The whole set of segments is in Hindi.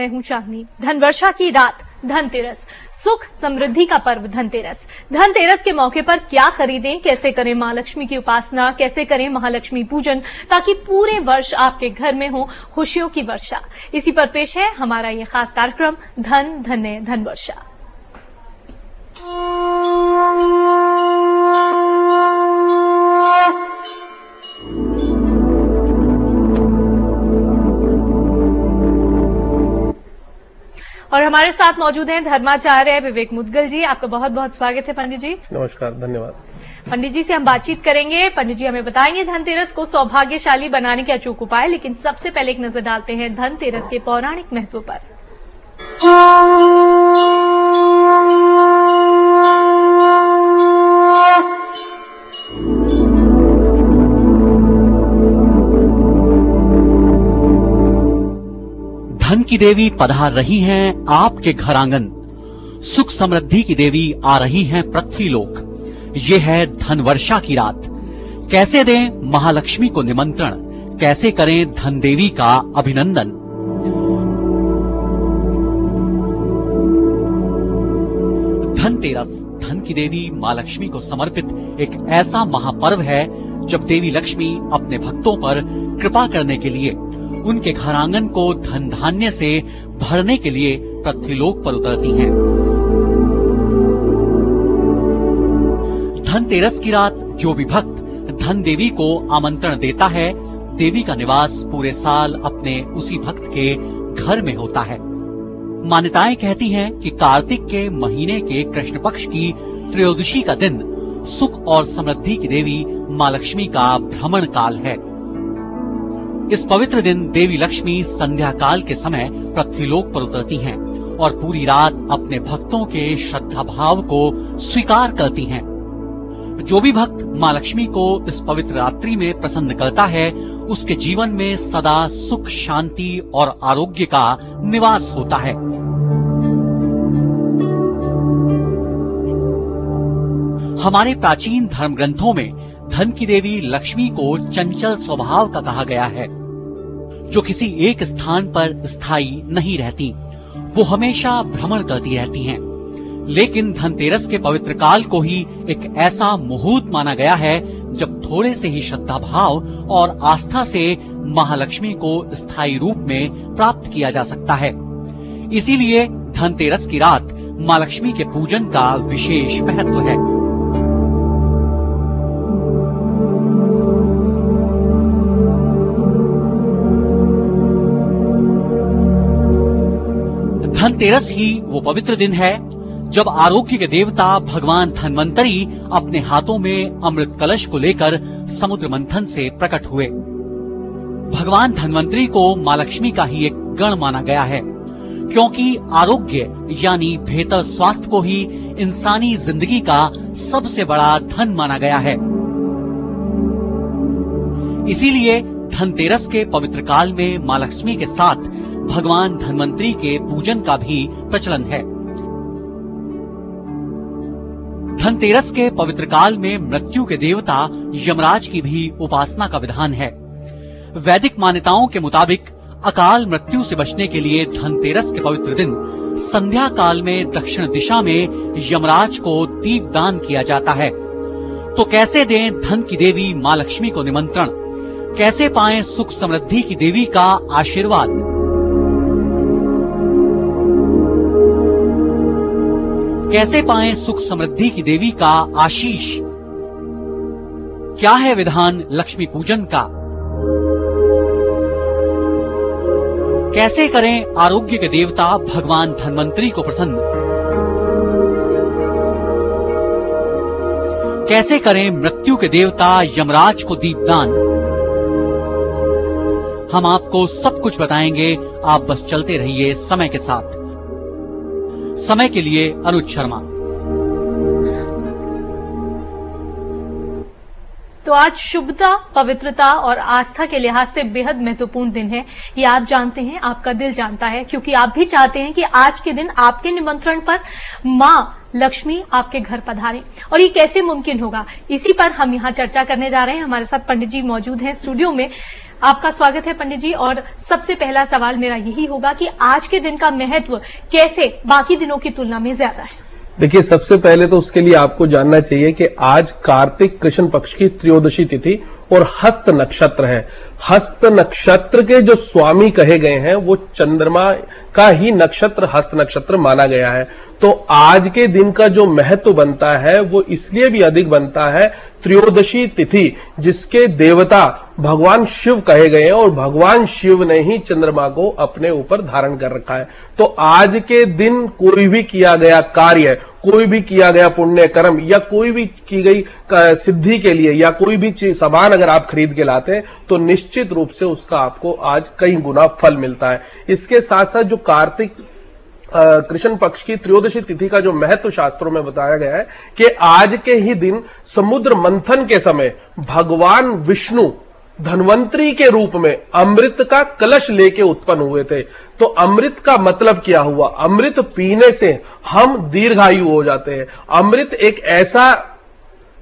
मैं हूं चांदनी। धनवर्षा की रात, धनतेरस, सुख समृद्धि का पर्व धनतेरस। धनतेरस के मौके पर क्या खरीदें, कैसे करें मां लक्ष्मी की उपासना, कैसे करें महालक्ष्मी पूजन, ताकि पूरे वर्ष आपके घर में हो खुशियों की वर्षा। इसी पर पेश है हमारा ये खास कार्यक्रम धन धन्य धनवर्षा। और हमारे साथ मौजूद हैं धर्माचार्य विवेक मुदगल जी। आपका बहुत बहुत स्वागत है पंडित जी। नमस्कार, धन्यवाद। पंडित जी से हम बातचीत करेंगे। पंडित जी हमें बताएंगे धनतेरस को सौभाग्यशाली बनाने के अचूक उपाय, लेकिन सबसे पहले एक नजर डालते हैं धनतेरस के पौराणिक महत्व पर। धन की देवी पधार रही हैं आपके घर आंगन, सुख समृद्धि की देवी आ रही हैं पृथ्वीलोक। ये है धनवर्षा की रात। कैसे दें महालक्ष्मी को निमंत्रण, कैसे करें धन देवी का अभिनंदन। धनतेरस धन की देवी मां लक्ष्मी को समर्पित एक ऐसा महापर्व है जब देवी लक्ष्मी अपने भक्तों पर कृपा करने के लिए, उनके घर आंगन को धन धान्य से भरने के लिए पृथ्वीलोक पर उतरती हैं। धनतेरस की रात जो भी भक्त धन देवी को आमंत्रण देता है, देवी का निवास पूरे साल अपने उसी भक्त के घर में होता है। मान्यताएं कहती हैं कि कार्तिक के महीने के कृष्ण पक्ष की त्रयोदशी का दिन सुख और समृद्धि की देवी मां लक्ष्मी का भ्रमण काल है। इस पवित्र दिन देवी लक्ष्मी संध्या काल के समय पृथ्वीलोक पर उतरती हैं और पूरी रात अपने भक्तों के श्रद्धा भाव को स्वीकार करती हैं। जो भी भक्त मां लक्ष्मी को इस पवित्र रात्रि में प्रसन्न करता है, उसके जीवन में सदा सुख, शांति और आरोग्य का निवास होता है। हमारे प्राचीन धर्म ग्रंथों में धन की देवी लक्ष्मी को चंचल स्वभाव का कहा गया है, जो किसी एक स्थान पर स्थायी नहीं रहती, वो हमेशा भ्रमण करती रहती हैं। लेकिन धनतेरस के पवित्र काल को ही एक ऐसा मुहूर्त माना गया है जब थोड़े से ही श्रद्धा भाव और आस्था से महालक्ष्मी को स्थायी रूप में प्राप्त किया जा सकता है। इसीलिए धनतेरस की रात मां लक्ष्मी के पूजन का विशेष महत्व है। धनतेरस ही वो पवित्र दिन है जब आरोग्य के देवता भगवान धन्वंतरी अपने हाथों में अमृत कलश को लेकर समुद्र मंथन से प्रकट हुए। भगवान धन्वंतरी को मां लक्ष्मी का ही एक गण माना गया है, क्योंकि आरोग्य यानी बेहतर स्वास्थ्य को ही इंसानी जिंदगी का सबसे बड़ा धन माना गया है। इसीलिए धनतेरस के पवित्र काल में मां लक्ष्मी के साथ भगवान धन्वंतरी के पूजन का भी प्रचलन है। धनतेरस के पवित्र काल में मृत्यु के देवता यमराज की भी उपासना का विधान है। वैदिक मान्यताओं के मुताबिक अकाल मृत्यु से बचने के लिए धनतेरस के पवित्र दिन संध्या काल में दक्षिण दिशा में यमराज को दीपदान किया जाता है। तो कैसे दें धन की देवी मां लक्ष्मी को निमंत्रण, कैसे पाएं सुख समृद्धि की देवी का आशीर्वाद। कैसे पाएं सुख समृद्धि की देवी का आशीष। क्या है विधान लक्ष्मी पूजन का। कैसे करें आरोग्य के देवता भगवान धन्वंतरी को प्रसन्न। कैसे करें मृत्यु के देवता यमराज को दीपदान। हम आपको सब कुछ बताएंगे, आप बस चलते रहिए समय के साथ। समय के लिए अनुज शर्मा। तो आज शुभता, पवित्रता और आस्था के लिहाज से बेहद महत्वपूर्ण दिन है। ये आप जानते हैं, आपका दिल जानता है, क्योंकि आप भी चाहते हैं कि आज के दिन आपके निमंत्रण पर मां लक्ष्मी आपके घर पधारें। और ये कैसे मुमकिन होगा, इसी पर हम यहाँ चर्चा करने जा रहे हैं। हमारे साथ पंडित जी मौजूद हैं स्टूडियो में। आपका स्वागत है पंडित जी। और सबसे पहला सवाल मेरा यही होगा कि आज के दिन का महत्व कैसे बाकी दिनों की तुलना में ज्यादा है? देखिए, सबसे पहले तो उसके लिए आपको जानना चाहिए कि आज कार्तिक कृष्ण पक्ष की त्रयोदशी तिथि और हस्त नक्षत्र है। हस्त नक्षत्र के जो स्वामी कहे गए हैं वो चंद्रमा का ही नक्षत्र हस्त नक्षत्र माना गया है। तो आज के दिन का जो महत्व बनता है वो इसलिए भी अधिक बनता है, त्रयोदशी तिथि जिसके देवता भगवान शिव कहे गए हैं और भगवान शिव ने ही चंद्रमा को अपने ऊपर धारण कर रखा है। तो आज के दिन कोई भी किया गया कार्य, कोई भी किया गया पुण्य कर्म या कोई भी की गई सिद्धि के लिए या कोई भी चीज सामान अगर आप खरीद के लाते हैं तो निश्चित रूप से उसका आपको आज कई गुना फल मिलता है। इसके साथ साथ जो कार्तिक कृष्ण पक्ष की त्रयोदशी तिथि का जो महत्व शास्त्रों में बताया गया है कि आज के ही दिन समुद्र मंथन के समय भगवान विष्णु धन्वंतरी के रूप में अमृत का कलश लेके उत्पन्न हुए थे। तो अमृत का मतलब क्या हुआ? अमृत पीने से हम दीर्घायु हो जाते हैं। अमृत एक ऐसा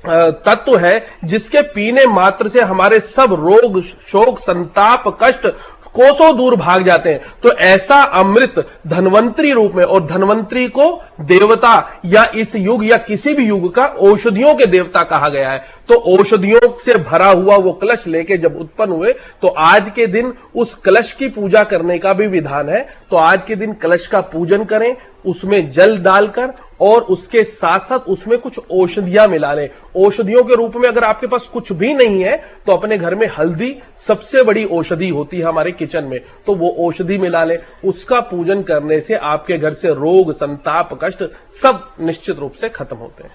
तत्व है जिसके पीने मात्र से हमारे सब रोग, शोक, संताप, कष्ट कोसों दूर भाग जाते हैं। तो ऐसा अमृत धन्वंतरी रूप में, और धन्वंतरी को देवता या इस युग या किसी भी युग का औषधियों के देवता कहा गया है। तो औषधियों से भरा हुआ वो कलश लेके जब उत्पन्न हुए तो आज के दिन उस कलश की पूजा करने का भी विधान है। तो आज के दिन कलश का पूजन करें, उसमें जल डालकर और उसके साथ साथ उसमें कुछ औषधियां मिला लें। औषधियों के रूप में अगर आपके पास कुछ भी नहीं है तो अपने घर में हल्दी सबसे बड़ी औषधि होती है हमारे किचन में, तो वो औषधि मिला लें। उसका पूजन करने से आपके घर से रोग, संताप, कष्ट सब निश्चित रूप से खत्म होते हैं।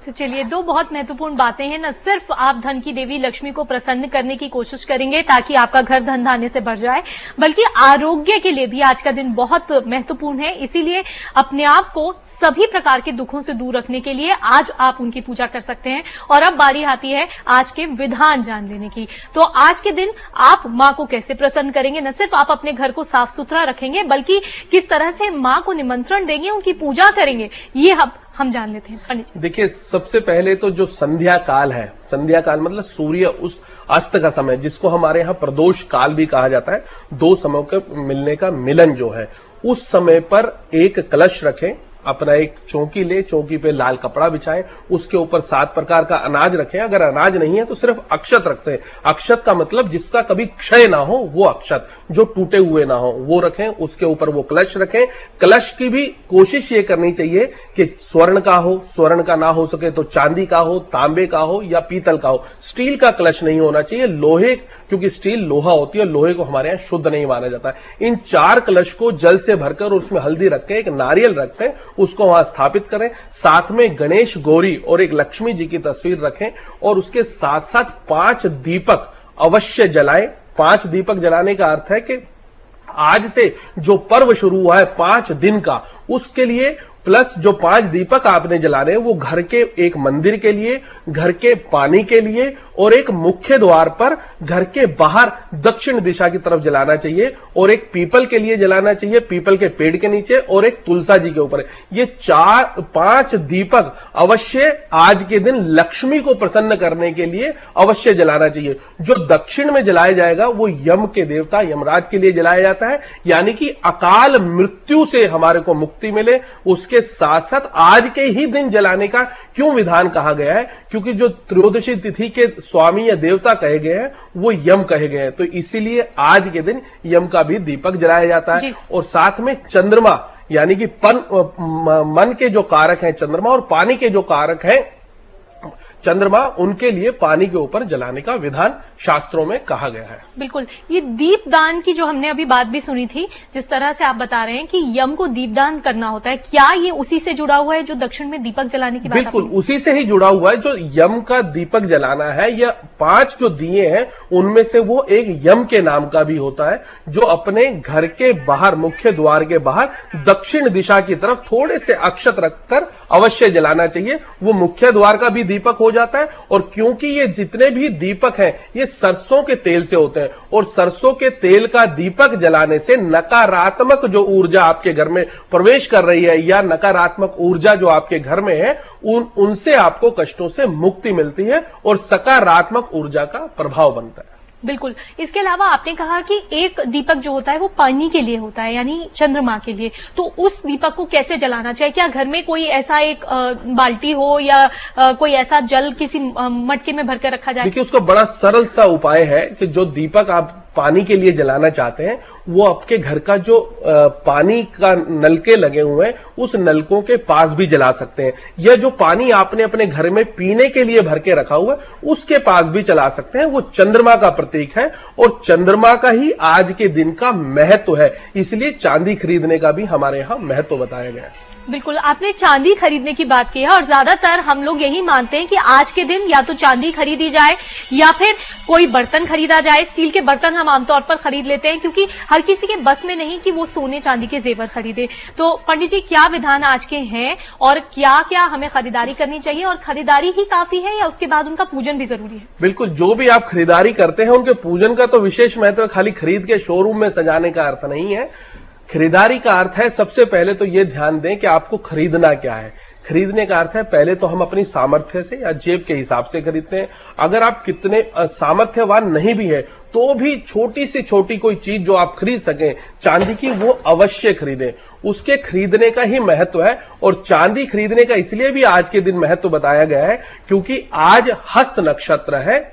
तो चलिए, दो बहुत महत्वपूर्ण बातें हैं। न सिर्फ आप धन की देवी लक्ष्मी को प्रसन्न करने की कोशिश करेंगे ताकि आपका घर धन धान्य से भर जाए, बल्कि आरोग्य के लिए भी आज का दिन बहुत महत्वपूर्ण है। इसीलिए अपने आप को सभी प्रकार के दुखों से दूर रखने के लिए आज आप उनकी पूजा कर सकते हैं। और अब बारी आती है आज के विधान जान लेने की। तो आज के दिन आप मां को कैसे प्रसन्न करेंगे? न सिर्फ आप अपने घर को साफ सुथरा रखेंगे बल्कि किस तरह से मां को निमंत्रण देंगे, उनकी पूजा करेंगे, ये हम जान लेते हैं पंडित जी। देखिए, सबसे पहले तो जो संध्या काल है, संध्या काल मतलब सूर्य उस अस्त का समय, जिसको हमारे यहां प्रदोष काल भी कहा जाता है, दो समयों के मिलने का मिलन जो है, उस समय पर एक कलश रखें, अपना एक चौकी ले, चौकी पे लाल कपड़ा बिछाएं, उसके ऊपर 7 प्रकार का अनाज रखें। अगर अनाज नहीं है तो सिर्फ अक्षत रखते हैं। अक्षत का मतलब जिसका कभी क्षय ना हो वो अक्षत, जो टूटे हुए ना हो वो रखें। उसके ऊपर वो कलश रखें। कलश की भी कोशिश ये करनी चाहिए कि स्वर्ण का हो, स्वर्ण का ना हो सके तो चांदी का हो, तांबे का हो या पीतल का हो। स्टील का कलश नहीं होना चाहिए, लोहे, क्योंकि स्टील लोहा होती है, लोहे को हमारे यहां शुद्ध नहीं माना जाता है। इन 4 कलश को जल से भरकर उसमें हल्दी रखें, एक नारियल रखें, उसको वहां स्थापित करें। साथ में गणेश, गौरी और एक लक्ष्मी जी की तस्वीर रखें और उसके साथ साथ 5 दीपक अवश्य जलाएं। 5 दीपक जलाने का अर्थ है कि आज से जो पर्व शुरू हुआ है 5 दिन का, उसके लिए प्लस जो 5 दीपक आपने जलाने हैं वो घर के एक मंदिर के लिए, घर के पानी के लिए और एक मुख्य द्वार पर घर के बाहर दक्षिण दिशा की तरफ जलाना चाहिए, और एक पीपल के लिए जलाना चाहिए, पीपल के पेड़ के नीचे, और एक तुलसा जी के ऊपर। ये 5 दीपक अवश्य आज के दिन लक्ष्मी को प्रसन्न करने के लिए अवश्य जलाना चाहिए। जो दक्षिण में जलाया जाएगा वो यम के देवता यमराज के लिए जलाया जाता है, यानी कि अकाल मृत्यु से हमारे को मुक्ति मिले। उसके साथ साथ आज के ही दिन जलाने का क्यों विधान कहा गया है? क्योंकि जो त्रयोदशी तिथि के स्वामी या देवता कहे गए हैं वो यम कहे गए हैं, तो इसीलिए आज के दिन यम का भी दीपक जलाया जाता है। और साथ में चंद्रमा, यानी कि मन के जो कारक हैं चंद्रमा और पानी के जो कारक हैं चंद्रमा, उनके लिए पानी के ऊपर जलाने का विधान शास्त्रों में कहा गया है। बिल्कुल, ये दीपदान की जो हमने अभी बात भी सुनी थी, जिस तरह से आप बता रहे हैं कि यम को दीपदान करना होता है, क्या ये उसी से जुड़ा हुआ है जो दक्षिण में दीपक जलाने की बात? बिल्कुल उसी से ही जुड़ा हुआ है। जो यम का दीपक जलाना है, या 5 जो दिए हैं उनमें से वो एक यम के नाम का भी होता है, जो अपने घर के बाहर, मुख्य द्वार के बाहर दक्षिण दिशा की तरफ थोड़े से अक्षत रखकर अवश्य जलाना चाहिए। वो मुख्य द्वार का भी दीपक हो जाता है। और क्योंकि ये जितने भी दीपक हैं ये सरसों के तेल से होते हैं, और सरसों के तेल का दीपक जलाने से नकारात्मक जो ऊर्जा आपके घर में प्रवेश कर रही है, या नकारात्मक ऊर्जा जो आपके घर में है, उनसे आपको कष्टों से मुक्ति मिलती है और सकारात्मक ऊर्जा का प्रभाव बनता है। बिल्कुल। इसके अलावा आपने कहा कि एक दीपक जो होता है वो पानी के लिए होता है, यानी चंद्रमा के लिए, तो उस दीपक को कैसे जलाना चाहिए? क्या घर में कोई ऐसा एक बाल्टी हो या कोई ऐसा जल किसी मटके में भरकर रखा जाए? देखिए, उसका बड़ा सरल सा उपाय है कि जो दीपक आप पानी के लिए जलाना चाहते हैं वो आपके घर का जो पानी का नलके लगे हुए हैं उस नलकों के पास भी जला सकते हैं, या जो पानी आपने अपने घर में पीने के लिए भर के रखा हुआ है उसके पास भी जला सकते हैं। वो चंद्रमा का प्रतीक है और चंद्रमा का ही आज के दिन का महत्व है, इसलिए चांदी खरीदने का भी हमारे यहां महत्व बताया गया है। बिल्कुल, आपने चांदी खरीदने की बात की है और ज्यादातर हम लोग यही मानते हैं कि आज के दिन या तो चांदी खरीदी जाए या फिर कोई बर्तन खरीदा जाए। स्टील के बर्तन हम आमतौर पर खरीद लेते हैं क्योंकि हर किसी के बस में नहीं कि वो सोने चांदी के जेवर खरीदे। तो पंडित जी, क्या विधान आज के हैं और क्या क्या हमें खरीदारी करनी चाहिए, और खरीदारी ही काफी है या उसके बाद उनका पूजन भी जरूरी है? बिल्कुल, जो भी आप खरीदारी करते हैं उनके पूजन का तो विशेष महत्व है, खाली खरीद के शोरूम में सजाने का अर्थ नहीं है। खरीदारी का अर्थ है, सबसे पहले तो यह ध्यान दें कि आपको खरीदना क्या है। खरीदने का अर्थ है पहले तो हम अपनी सामर्थ्य से या जेब के हिसाब से खरीदते हैं। अगर आप कितने सामर्थ्यवान नहीं भी है तो भी छोटी से छोटी कोई चीज जो आप खरीद सकें चांदी की, वो अवश्य खरीदें। उसके खरीदने का ही महत्व है, और चांदी खरीदने का इसलिए भी आज के दिन महत्व बताया गया है क्योंकि आज हस्त नक्षत्र है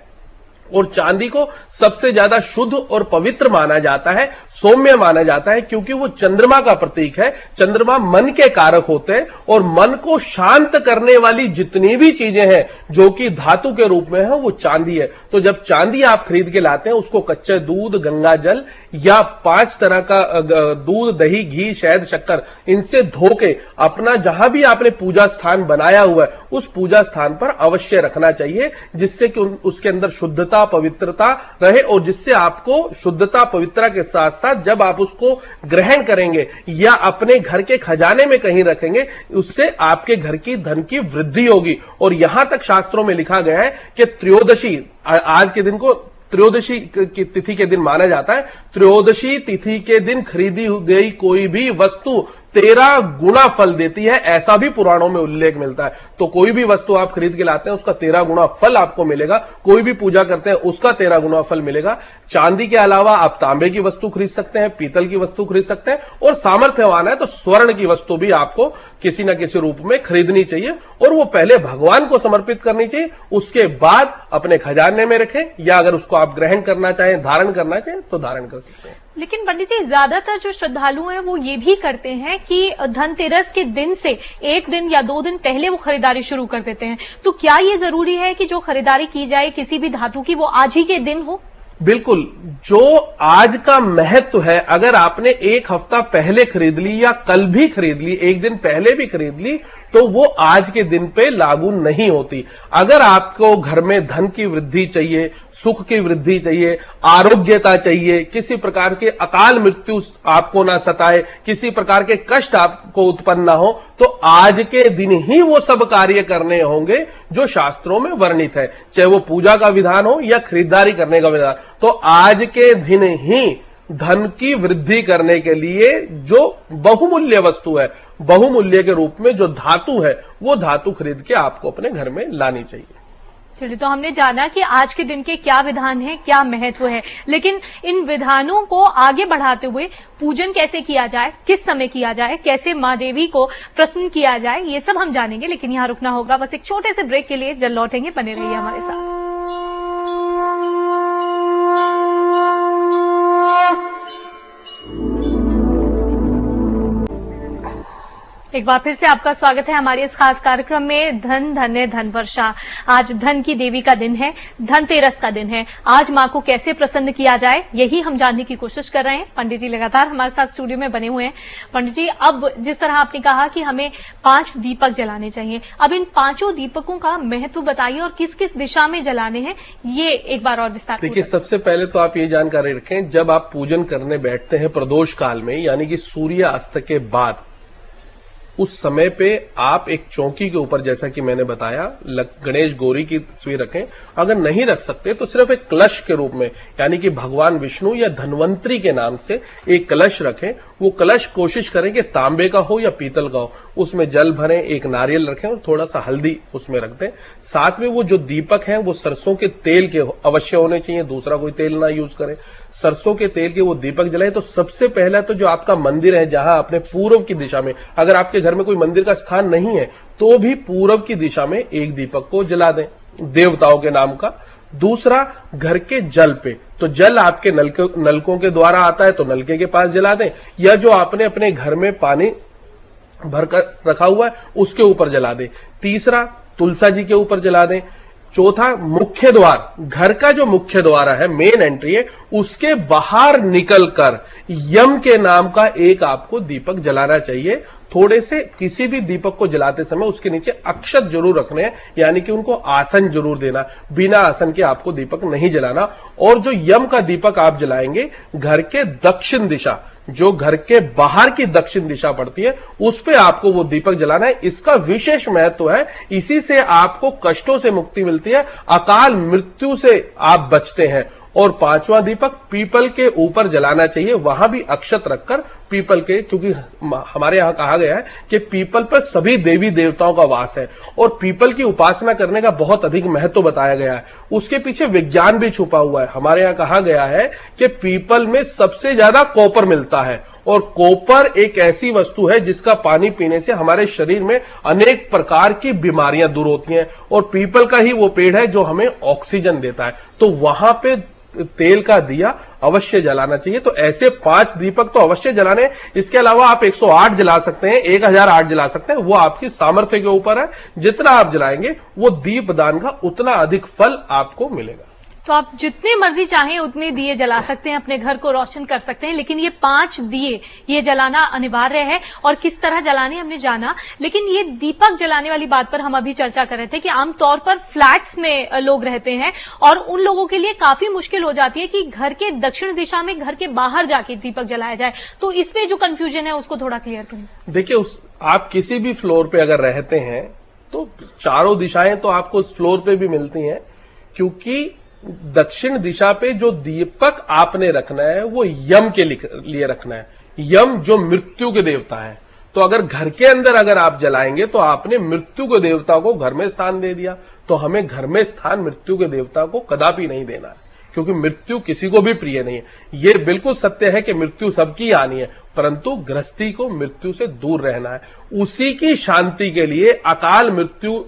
और चांदी को सबसे ज्यादा शुद्ध और पवित्र माना जाता है, सौम्य माना जाता है, क्योंकि वो चंद्रमा का प्रतीक है। चंद्रमा मन के कारक होते हैं और मन को शांत करने वाली जितनी भी चीजें हैं जो कि धातु के रूप में है वो चांदी है। तो जब चांदी आप खरीद के लाते हैं उसको कच्चे दूध, गंगा जल या 5 तरह का दूध, दही, घी, शहद, शक्कर, इनसे धो के अपना जहां भी आपने पूजा स्थान बनाया हुआ है उस पूजा स्थान पर अवश्य रखना चाहिए, जिससे कि उसके अंदर शुद्धता, पवित्रता रहे, और जिससे आपको शुद्धता, पवित्रता के साथ साथ जब आप उसको ग्रहण करेंगे या अपने घर के खजाने में कहीं रखेंगे उससे आपके घर की धन की वृद्धि होगी। और यहां तक शास्त्रों में लिखा गया है कि त्रयोदशी, आज के दिन को त्रयोदशी की तिथि के दिन माना जाता है। त्रयोदशी तिथि के दिन खरीदी गई कोई भी वस्तु 13 गुना फल देती है, ऐसा भी पुराणों में उल्लेख मिलता है। तो कोई भी वस्तु आप खरीद के लाते हैं उसका 13 गुना फल आपको मिलेगा। कोई भी पूजा करते हैं उसका 13 गुना फल मिलेगा। चांदी के अलावा आप तांबे की वस्तु खरीद सकते हैं, पीतल की वस्तु खरीद सकते हैं, और सामर्थ्यवान है तो स्वर्ण की वस्तु भी आपको किसी न किसी रूप में खरीदनी चाहिए, और वो पहले भगवान को समर्पित करनी चाहिए, उसके बाद अपने खजाने में रखें, या अगर उसको आप ग्रहण करना चाहें, धारण करना चाहें तो धारण कर सकते हैं। लेकिन पंडित जी, ज्यादातर जो श्रद्धालु हैं वो ये भी करते हैं कि धनतेरस के दिन से 1 दिन या 2 दिन पहले वो खरीदारी शुरू कर देते हैं। तो क्या ये जरूरी है कि जो खरीदारी की जाए किसी भी धातु की वो आज ही के दिन हो? बिल्कुल, जो आज का महत्व है, अगर आपने 1 हफ्ता पहले खरीद ली या कल भी खरीद ली, 1 दिन पहले भी खरीद ली, तो वो आज के दिन पे लागू नहीं होती। अगर आपको घर में धन की वृद्धि चाहिए, सुख की वृद्धि चाहिए, आरोग्यता चाहिए, किसी प्रकार के अकाल मृत्यु आपको ना सताए, किसी प्रकार के कष्ट आपको उत्पन्न ना हो, तो आज के दिन ही वो सब कार्य करने होंगे जो शास्त्रों में वर्णित है, चाहे वो पूजा का विधान हो या खरीदारी करने का विधान। तो आज के दिन ही धन की वृद्धि करने के लिए जो बहुमूल्य वस्तु है, बहुमूल्य के रूप में जो धातु है, वो धातु खरीद के आपको अपने घर में लानी चाहिए। चलिए, तो हमने जाना कि आज के दिन के क्या विधान है, क्या महत्व है, लेकिन इन विधानों को आगे बढ़ाते हुए पूजन कैसे किया जाए, किस समय किया जाए, कैसे मां देवी को प्रसन्न किया जाए, ये सब हम जानेंगे। लेकिन यहां रुकना होगा बस एक छोटे से ब्रेक के लिए। जल्द लौटेंगे, बने रहिए हमारे साथ। एक बार फिर से आपका स्वागत है हमारे इस खास कार्यक्रम में, धन धन्य धन वर्षा। आज धन की देवी का दिन है, धनतेरस का दिन है। आज मां को कैसे प्रसन्न किया जाए यही हम जानने की कोशिश कर रहे हैं। पंडित जी लगातार हमारे साथ स्टूडियो में बने हुए हैं। पंडित जी, अब जिस तरह आपने कहा कि हमें 5 दीपक जलाने चाहिए, अब इन 5 दीपकों का महत्व बताइए और किस किस दिशा में जलाने हैं, ये एक बार और विस्तार। देखिए, सबसे पहले तो आप ये जानकारी रखें, जब आप पूजन करने बैठते हैं प्रदोष काल में, यानी कि सूर्यास्त के बाद, उस समय पे आप एक चौकी के ऊपर, जैसा कि मैंने बताया, गणेश गौरी की तस्वीर रखें। अगर नहीं रख सकते तो सिर्फ एक कलश के रूप में, यानी कि भगवान विष्णु या धन्वंतरी के नाम से एक कलश रखें। वो कलश कोशिश करें कि तांबे का हो या पीतल का हो, उसमें जल भरें, एक नारियल रखें और थोड़ा सा हल्दी उसमें रख दें। साथ में वो जो दीपक हैं वो सरसों के तेल के अवश्य होने चाहिए, दूसरा कोई तेल ना यूज करें। सरसों के तेल के वो दीपक जलाए। तो सबसे पहला तो जो आपका मंदिर है, जहां आपने पूर्व की दिशा में, अगर आपके घर में कोई मंदिर का स्थान नहीं है तो भी पूर्व की दिशा में एक दीपक को जला दें, देवताओं के नाम का। दूसरा, घर के जल पे, तो जल आपके नलकों के द्वारा आता है तो नलके के पास जला दें, या जो आपने अपने घर में पानी भरकर रखा हुआ है उसके ऊपर जला दें। तीसरा, तुलसा जी के ऊपर जला दें। चौथा, मुख्य द्वार, घर का जो मुख्य द्वार है, मेन एंट्री है, उसके बाहर निकलकर यम के नाम का एक आपको दीपक जलाना चाहिए। थोड़े से किसी भी दीपक को जलाते समय उसके नीचे अक्षत जरूर रखने हैं, यानी कि उनको आसन जरूर देना। बिना आसन के आपको दीपक नहीं जलाना। और जो यम का दीपक आप जलाएंगे, घर के दक्षिण दिशा, जो घर के बाहर की दक्षिण दिशा पड़ती है, उस पे आपको वो दीपक जलाना है। इसका विशेष महत्व है, इसी से आपको कष्टों से मुक्ति मिलती है, अकाल मृत्यु से आप बचते हैं। और पांचवा दीपक पीपल के ऊपर जलाना चाहिए, वहां भी अक्षत रखकर पीपल के, क्योंकि हमारे यहां कहा गया है कि पीपल पर सभी देवी देवताओं का वास है और पीपल की उपासना करने का बहुत अधिक महत्व बताया गया है। उसके पीछे विज्ञान भी छुपा हुआ है। हमारे यहां कहा गया है कि पीपल में सबसे ज्यादा कॉपर मिलता है और कॉपर एक ऐसी वस्तु है जिसका पानी पीने से हमारे शरीर में अनेक प्रकार की बीमारियां दूर होती हैं, और पीपल का ही वो पेड़ है जो हमें ऑक्सीजन देता है। तो वहां पे तेल का दिया अवश्य जलाना चाहिए। तो ऐसे 5 दीपक तो अवश्य जलाने। इसके अलावा आप 108 जला सकते हैं, 1008 जला सकते हैं, वो आपकी सामर्थ्य के ऊपर है। जितना आप जलाएंगे वो दीपदान का उतना अधिक फल आपको मिलेगा। तो आप जितने मर्जी चाहें उतने दिए जला सकते हैं, अपने घर को रोशन कर सकते हैं, लेकिन ये 5 दिए ये जलाना अनिवार्य है। और किस तरह जलाने हमने जाना, लेकिन ये दीपक जलाने वाली बात पर हम अभी चर्चा कर रहे थे कि आमतौर पर फ्लैट्स में लोग रहते हैं और उन लोगों के लिए काफी मुश्किल हो जाती है कि घर के दक्षिण दिशा में, घर के बाहर जाके दीपक जलाया जाए। तो इसमें जो कंफ्यूजन है उसको थोड़ा क्लियर करें। देखिए, आप किसी भी फ्लोर पे अगर रहते हैं तो चारों दिशाएं तो आपको उस फ्लोर पे भी मिलती हैं, क्योंकि दक्षिण दिशा पे जो दीपक आपने रखना है वो यम के लिए रखना है। यम जो मृत्यु के देवता है, तो अगर घर के अंदर अगर आप जलाएंगे तो आपने मृत्यु के देवता को घर में स्थान दे दिया। तो हमें घर में स्थान मृत्यु के देवता को कदापि नहीं देना है, क्योंकि मृत्यु किसी को भी प्रिय नहीं है। ये बिल्कुल सत्य है कि मृत्यु सबकी आनी है, परंतु गृहस्थी को मृत्यु से दूर रहना है। उसी की शांति के लिए अकाल मृत्यु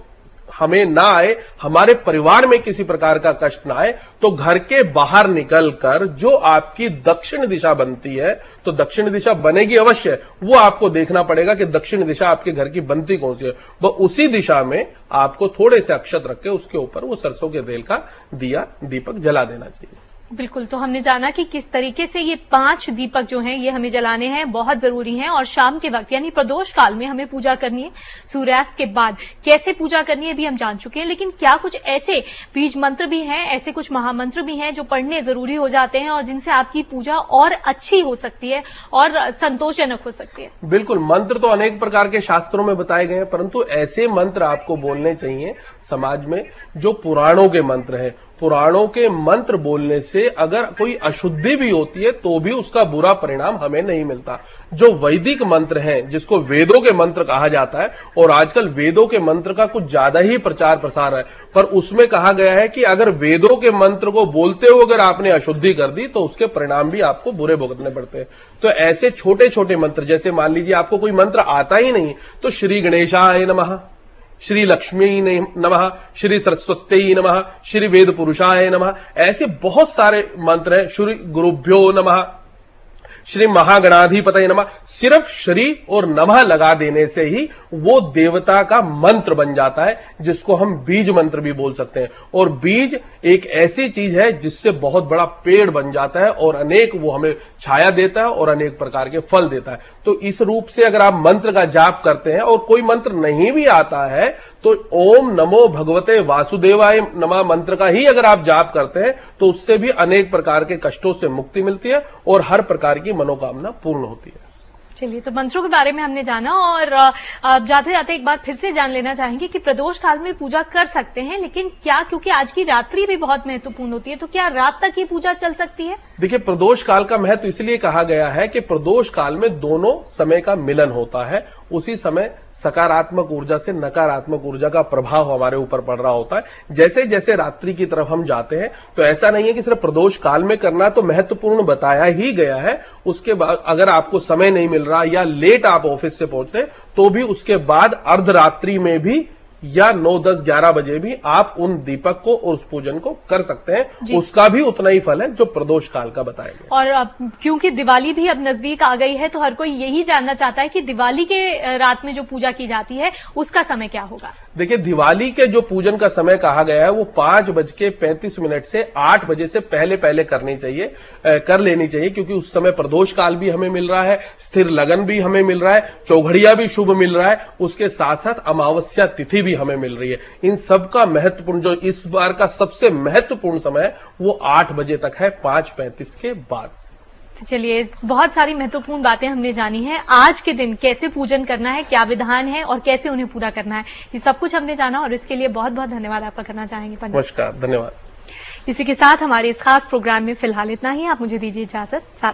हमें ना आए, हमारे परिवार में किसी प्रकार का कष्ट ना आए, तो घर के बाहर निकलकर जो आपकी दक्षिण दिशा बनती है, तो दक्षिण दिशा बनेगी अवश्य, वो आपको देखना पड़ेगा कि दक्षिण दिशा आपके घर की बनती कौन सी है। वो उसी दिशा में आपको थोड़े से अक्षत रख के उसके ऊपर वो सरसों के तेल का दिया दीपक जला देना चाहिए। बिल्कुल, तो हमने जाना कि किस तरीके से ये 5 दीपक जो हैं ये हमें जलाने हैं, बहुत जरूरी हैं। और शाम के वक्त यानी प्रदोष काल में हमें पूजा करनी है, सूर्यास्त के बाद कैसे पूजा करनी है भी हम जान चुके हैं। लेकिन क्या कुछ ऐसे बीज मंत्र भी हैं, ऐसे कुछ महामंत्र भी हैं जो पढ़ने जरूरी हो जाते हैं और जिनसे आपकी पूजा और अच्छी हो सकती है और संतोषजनक हो सकती है? बिल्कुल, मंत्र तो अनेक प्रकार के शास्त्रों में बताए गए हैं, परंतु ऐसे मंत्र आपको बोलने चाहिए समाज में जो पुराणों के मंत्र हैं। पुराणों के मंत्र बोलने से अगर कोई अशुद्धि भी होती है तो भी उसका बुरा परिणाम हमें नहीं मिलता। जो वैदिक मंत्र हैं, जिसको वेदों के मंत्र कहा जाता है, और आजकल वेदों के मंत्र का कुछ ज्यादा ही प्रचार प्रसार है, पर उसमें कहा गया है कि अगर वेदों के मंत्र को बोलते हुए अगर आपने अशुद्धि कर दी तो उसके परिणाम भी आपको बुरे भुगतने पड़ते हैं। तो ऐसे छोटे छोटे मंत्र, जैसे मान लीजिए आपको कोई मंत्र आता ही नहीं, तो श्री गणेशाय नमः, श्री लक्ष्मी नमः, श्री सरस्वती नमः, श्री वेद पुरुषाय नमः, ऐसे बहुत सारे मंत्र हैं। श्री गुरुभ्यो नमः, श्री महागणाधिपतये नमः। सिर्फ श्री और नमः लगा देने से ही वो देवता का मंत्र बन जाता है, जिसको हम बीज मंत्र भी बोल सकते हैं। और बीज एक ऐसी चीज है जिससे बहुत बड़ा पेड़ बन जाता है और अनेक वो हमें छाया देता है और अनेक प्रकार के फल देता है। तो इस रूप से अगर आप मंत्र का जाप करते हैं और कोई मंत्र नहीं भी आता है तो ओम नमो भगवते वासुदेवाय नमः मंत्र का ही अगर आप जाप करते हैं तो उससे भी अनेक प्रकार के कष्टों से मुक्ति मिलती है और हर प्रकार की मनोकामना पूर्ण होती है। चलिए, तो मंत्रों के बारे में हमने जाना और जाते जाते एक बार फिर से जान लेना चाहेंगे कि प्रदोष काल में पूजा कर सकते हैं, लेकिन क्या, क्योंकि आज की रात्रि भी बहुत महत्वपूर्ण होती है, तो क्या रात तक ये पूजा चल सकती है? देखिए, प्रदोष काल का महत्व इसलिए कहा गया है कि प्रदोष काल में दोनों समय का मिलन होता है। उसी समय सकारात्मक ऊर्जा से नकारात्मक ऊर्जा का प्रभाव हमारे ऊपर पड़ रहा होता है। जैसे जैसे रात्रि की तरफ हम जाते हैं, तो ऐसा नहीं है कि सिर्फ प्रदोष काल में करना, तो महत्वपूर्ण बताया ही गया है। उसके बाद अगर आपको समय नहीं मिल रहा या लेट आप ऑफिस से पहुंचते हैं, तो भी उसके बाद अर्धरात्रि में भी या 9, 10, 11 बजे भी आप उन दीपक को और उस पूजन को कर सकते हैं। उसका भी उतना ही फल है जो प्रदोष काल का बताया गया। और अब क्योंकि दिवाली भी अब नजदीक आ गई है, तो हर कोई यही जानना चाहता है कि दिवाली के रात में जो पूजा की जाती है उसका समय क्या होगा? देखिए, दिवाली के जो पूजन का समय कहा गया है वो 5:35 से 8 बजे से पहले पहले कर लेनी चाहिए, क्योंकि उस समय प्रदोष काल भी हमें मिल रहा है, स्थिर लगन भी हमें मिल रहा है, चौघड़िया भी शुभ मिल रहा है, उसके साथ साथ अमावस्या तिथि भी हमें मिल रही है। इन सब का महत्वपूर्ण, जो इस बार का सबसे महत्वपूर्ण समय है वो 8 बजे तक है, 5:35 के बाद। तो चलिए, बहुत सारी महत्वपूर्ण बातें हमने जानी है। आज के दिन कैसे पूजन करना है, क्या विधान है और कैसे उन्हें पूरा करना है, ये सब कुछ हमने जाना और इसके लिए बहुत बहुत धन्यवाद आपका करना चाहेंगे पंडित। नमस्कार, धन्यवाद। इसी के साथ हमारे इस खास प्रोग्राम में फिलहाल इतना ही। आप मुझे दीजिए इजाजत। साथ